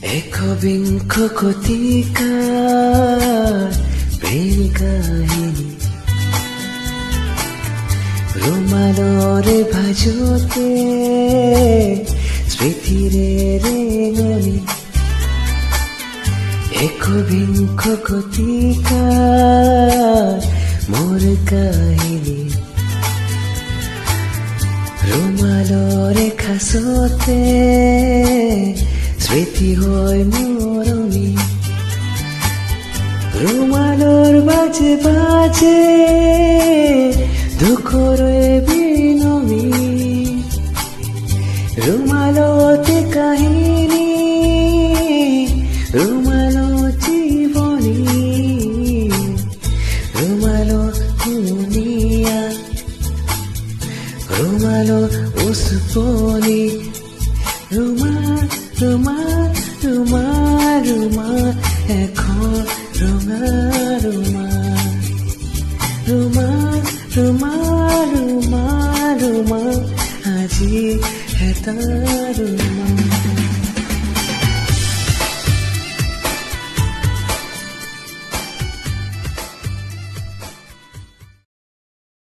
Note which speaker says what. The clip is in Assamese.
Speaker 1: একবিংশ শতিকাৰ প্ৰেম কাহিনী ৰুমালৰে ভাজোতে স্মৃতিৰে ৰেঙনি একবিংশ শতিকাৰ মোৰ কাহিনী ৰুমালৰে খাচতে স্মৃতি হয় মৰমী ৰুমালৰ বাজে বাজে দুখৰে বিনমি ৰুমালতে কাহিনী ৰুমালত জীৱনী ৰুমালত শুনিয়া ৰুমালত উচপনি ৰুমাল ৰুমাল ৰুমাল ৰুমাল এখন ৰঙা ৰুমাল ৰুমাল ৰুমাল ৰুমাল ৰুমাল আজি এটা ৰুমাল